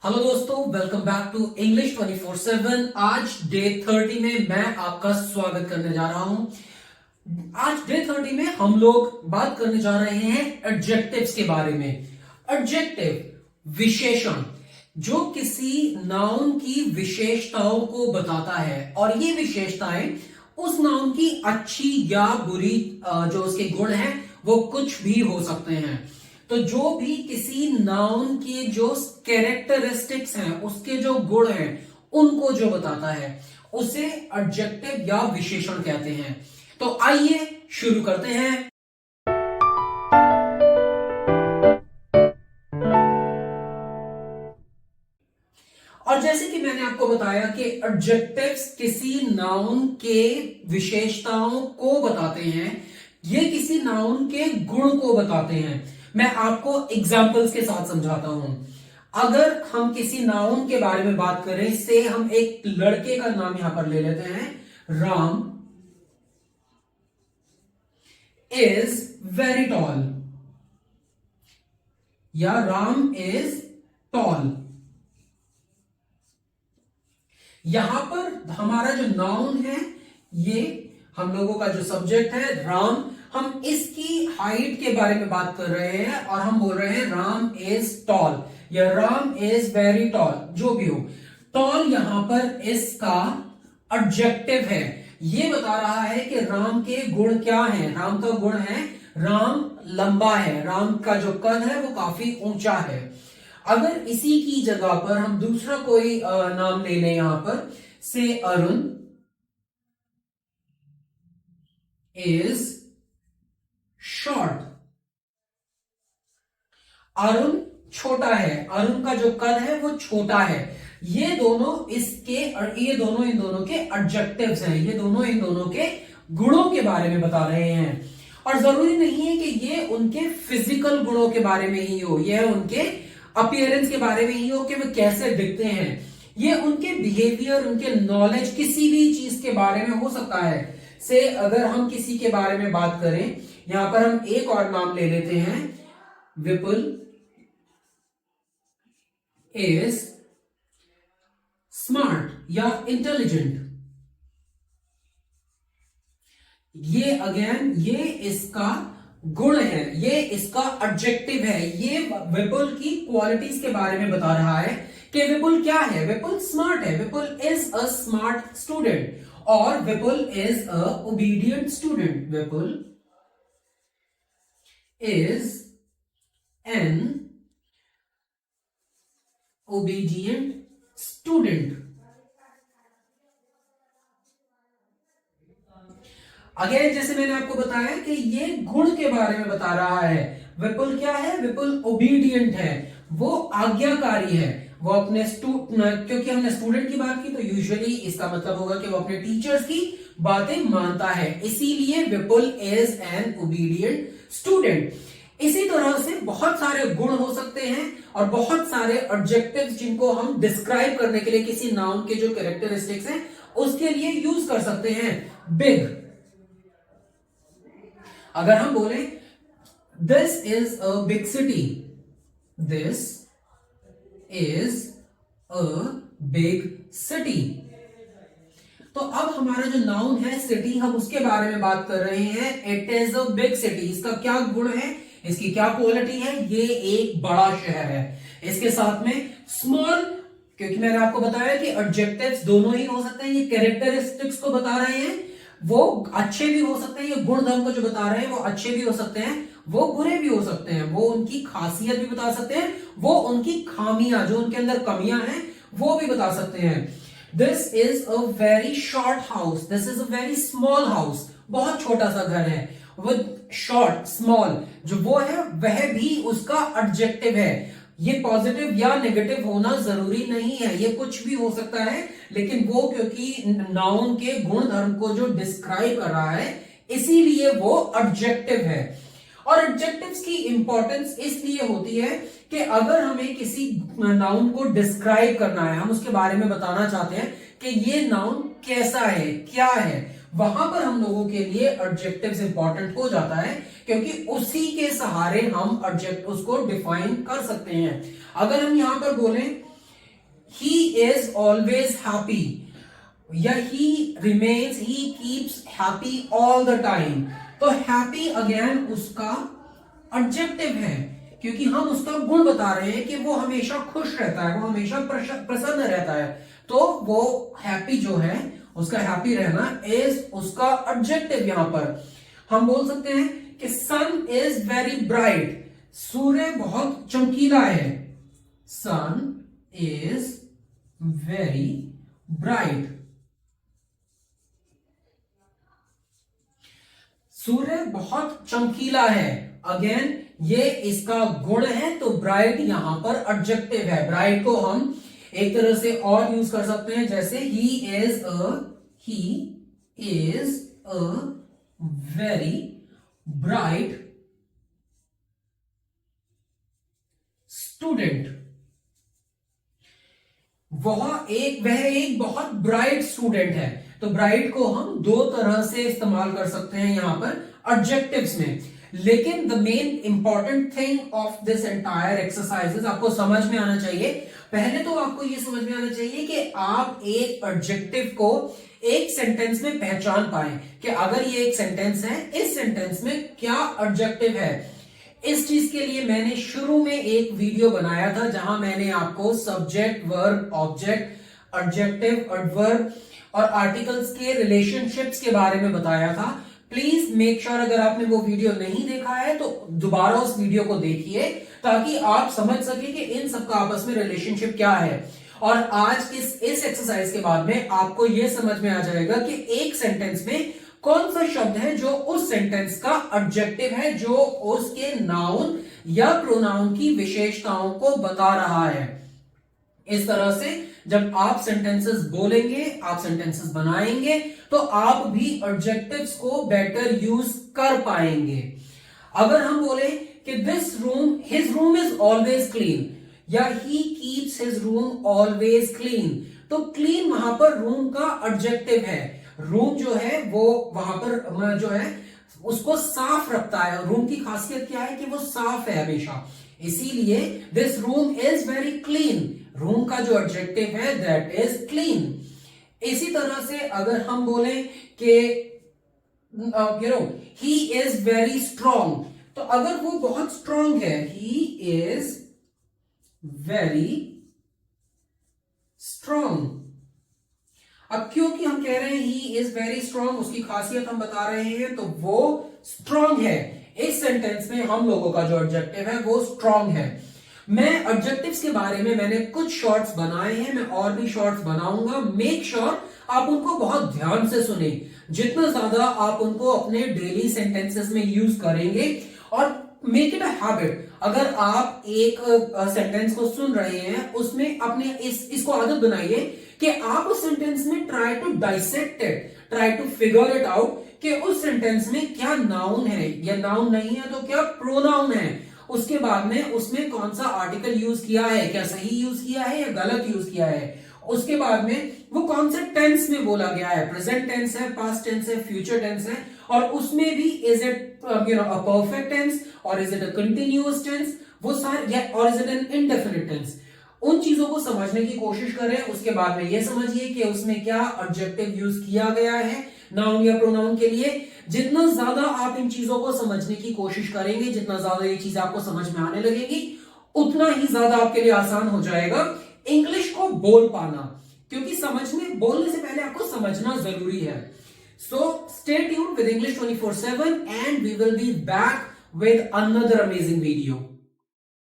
Hello दोस्तों, welcome back to English 24/7। आज day 30 में मैं आपका स्वागत करने जा रहा हूं। आज डे 30 में हम लोग बात करने जा रहे हैं एडजेक्टिव्स के बारे में। एडजेक्टिव विशेषण जो किसी नाउन की विशेषताओं को बताता है, और ये विशेषताएं उस नाउन की अच्छी या बुरी जो उसके गुण हैं वो कुछ भी हो सकते हैं। तो जो भी किसी नाउन के जो कैरेक्टरिस्टिक्स हैं, उसके जो गुण हैं, उनको जो बताता है उसे एडजेक्टिव या विशेषण कहते हैं। तो आइए शुरू करते हैं। और जैसे कि मैंने आपको बताया कि एडजेक्टिव्स किसी नाउन के विशेषताओं को बताते हैं, ये किसी नाउन के गुण को बताते हैं। मैं आपको एग्जाम्पल्स के साथ समझाता हूं। अगर हम किसी नाउन के बारे में बात करें, से हम एक लड़के का नाम यहां पर ले लेते हैं, राम इज वेरी टॉल, या राम इज टॉल। यहां पर हमारा जो नाउन है, ये हम लोगों का जो सब्जेक्ट है राम, हम इसकी हाइट के बारे में बात कर रहे हैं और हम बोल रहे हैं राम इज टॉल या राम इज वेरी टॉल। जो भी हो, टॉल यहां पर इसका एडजेक्टिव है। ये बता रहा है कि राम के गुण क्या हैं। राम का गुण है राम लंबा है, राम का जो कद है वो काफी ऊंचा है। अगर इसी की जगह पर हम दूसरा कोई नाम ले लें, यहां पर से अरुण इज शॉर्ट। अरुण छोटा है, अरुण का जो कद है वो छोटा है। ये दोनों इन दोनों के एडजेक्टिव्स हैं। ये दोनों इन दोनों के गुणों के बारे में बता रहे हैं। और जरूरी नहीं है कि ये उनके फिजिकल गुणों के बारे में ही हो, यह उनके अपीयरेंस के बारे में ही हो कि वे कैसे दिखते हैं। ये उनके बिहेवियर, उनके नॉलेज, किसी भी चीज के बारे में हो सकता है। से अगर हम किसी के बारे में बात करें, यहां पर हम एक और नाम ले लेते हैं, विपुल इज स्मार्ट या इंटेलिजेंट। ये अगेन ये इसका गुण है, ये इसका एडजेक्टिव है। ये विपुल की क्वालिटीज के बारे में बता रहा है कि विपुल क्या है। विपुल स्मार्ट है, Vipul is a smart student, और Vipul is a obedient student. Vipul is an obedient student. Again जैसे मैंने आपको बताया कि ये गुण के बारे में बता रहा है। विपुल क्या है? विपुल ओबीडियंट है, वो आज्ञाकारी है। वो अपने क्योंकि हमने स्टूडेंट की बात की तो यूजुअली इसका मतलब होगा कि वो अपने टीचर्स की बातें मानता है, इसीलिए विपुल इज एन ओबीडियंट स्टूडेंट। इसी तरह से बहुत सारे गुण हो सकते हैं और बहुत सारे एडजेक्टिव्स जिनको हम डिस्क्राइब करने के लिए किसी नाउन के जो कैरेक्टरिस्टिक्स हैं उसके लिए यूज कर सकते हैं। बिग, अगर हम बोले this is a big city, this is a big city. तो अब हमारा जो नाउन है सिटी, हम उसके बारे में बात कर रहे हैं। It is a big city. इसका क्या गुण है, इसकी क्या क्वालिटी है? ये एक बड़ा शहर है। इसके साथ में स्मॉल, क्योंकि मैंने आपको बताया कि एडजेक्टिव्स दोनों ही हो सकते हैं। ये कैरेक्टरिस्टिक्स को बता रहे हैं, वो अच्छे भी हो सकते हैं। ये गुण धर्म को जो बता रहे हैं वो अच्छे भी हो सकते हैं, वो बुरे भी हो सकते हैं। वो उनकी खासियत भी बता सकते हैं, वो उनकी खामियां, जो उनके अंदर कमियां हैं, वो भी बता सकते हैं। This is a very short house, this is a very small house. बहुत छोटा सा घर है। विद शॉर्ट, स्मॉल जो वो है वह भी उसका एडजेक्टिव है। ये पॉजिटिव या नेगेटिव होना जरूरी नहीं है, ये कुछ भी हो सकता है, लेकिन वो क्योंकि नाउन के गुण धर्म को जो डिस्क्राइब कर रहा है इसीलिए वो एडजेक्टिव है। और एडजेक्टिव्स की इंपॉर्टेंस इसलिए होती है कि अगर हमें किसी नाउन को डिस्क्राइब करना है, हम उसके बारे में बताना चाहते हैं कि ये नाउन कैसा है, क्या है, वहां पर हम लोगों के लिए एडजेक्टिव्स इंपॉर्टेंट हो जाता है, क्योंकि उसी के सहारे हम उसको डिफाइन कर सकते हैं। अगर हम यहां पर बोलें ही इज ऑलवेज हैप्पी, या ही remains, he keeps happy all the time. तो हैप्पी अगेन उसका एडजेक्टिव है, क्योंकि हम उसका गुण बता रहे हैं कि वो हमेशा खुश रहता है, वो हमेशा प्रसन्न रहता है। तो वो हैप्पी जो है, उसका हैप्पी रहना इज उसका एडजेक्टिव। यहां पर हम बोल सकते हैं कि सन इज वेरी ब्राइट, सूर्य बहुत चमकीला है। सन इज वेरी ब्राइट, सूर्य बहुत चमकीला है। अगेन ये इसका गुण है, तो ब्राइट यहां पर एडजेक्टिव है। ब्राइट को हम एक तरह से और यूज कर सकते हैं, जैसे he is a very bright student. वह एक बहुत ब्राइट स्टूडेंट है। तो ब्राइट को हम दो तरह से इस्तेमाल कर सकते हैं यहां पर एडजेक्टिव्स में। लेकिन the main important thing of this entire exercise आपको समझ में आना चाहिए। पहले तो आपको यह समझ में आना चाहिए कि आप एक एडजेक्टिव को एक सेंटेंस में पहचान पाए कि अगर ये एक सेंटेंस है, इस सेंटेंस में क्या एडजेक्टिव है। इस चीज के लिए मैंने शुरू में एक वीडियो बनाया था, जहां मैंने आपको subject, verb, object, adjective, adverb और आर्टिकल्स के रिलेशनशिप्स के बारे में बताया था। प्लीज मेक श्योर अगर आपने वो वीडियो नहीं देखा है तो दोबारा उस वीडियो को देखिए, ताकि आप समझ सके कि इन सबका आपस में रिलेशनशिप क्या है। और आज इस एक्सरसाइज के बाद में आपको यह समझ में आ जाएगा कि एक सेंटेंस में कौन सा शब्द है जो उस सेंटेंस का एडजेक्टिव है, जो उसके नाउन या प्रोनाउन की विशेषताओं को बता रहा है। इस तरह से जब आप सेंटेंसेस बोलेंगे, आप सेंटेंसेस बनाएंगे, तो आप भी एडजेक्टिव्स को बेटर यूज कर पाएंगे। अगर हम बोले कि this room, his room is always clean, या he keeps his room always clean, तो क्लीन वहां पर रूम का एडजेक्टिव है। रूम जो है वो वहां पर जो है उसको साफ रखता है। रूम की खासियत क्या है कि वो साफ है हमेशा, इसीलिए this room is very clean, room का जो एडजेक्टिव है दैट इज क्लीन। इसी तरह से अगर हम बोले कि ही इज वेरी स्ट्रॉन्ग, तो अगर वो बहुत स्ट्रॉन्ग है, ही इज वेरी स्ट्रॉन्ग। अब क्योंकि हम कह रहे हैं ही इज वेरी स्ट्रॉन्ग, उसकी खासियत हम बता रहे हैं, तो वो स्ट्रॉन्ग है। इस सेंटेंस में हम लोगों का जो एडजेक्टिव है वो स्ट्रॉन्ग है। मैं एडजेक्टिव्स के बारे में मैंने कुछ शॉर्ट्स बनाए हैं, मैं और भी शॉर्ट्स बनाऊंगा। मेक श्योर आप उनको बहुत ध्यान से सुने। जितना ज्यादा आप उनको अपने डेली सेंटेंसेस में यूज करेंगे, और मेक इट अ हैबिट। अगर आप एक सेंटेंस को सुन रहे हैं, उसमें अपने इसको आदत बनाइए कि आप उस सेंटेंस में try to dissect it, try to figure it out कि उस सेंटेंस में क्या नाउन है, या नाउन नहीं है तो क्या प्रोनाउन है। उसके बाद में उसमें कौन सा आर्टिकल यूज किया है, क्या सही यूज किया है या गलत यूज किया है। उसके बाद में वो कौन से टेंस में बोला गया है, प्रेजेंट टेंस है, पास्ट टेंस है, फ्यूचर टेंस है, और उसमें भी is it a perfect tense और is it a continuous tense, वो सारे, और is it an indefinite tense. उन चीजों को समझने की कोशिश करें। उसके बाद में ये समझिए कि उसमें क्या एडजेक्टिव यूज किया गया है नाउन या प्रोनाउन के लिए। जितना ज्यादा आप इन चीजों को समझने की कोशिश करेंगे, जितना ज्यादा ये चीज आपको समझ में आने लगेगी, उतना ही ज्यादा आपके लिए आसान हो जाएगा इंग्लिश को बोल पाना, क्योंकि बोलने से पहले आपको समझना जरूरी है। So stay tuned with English 24/7 and we will be back with another amazing video.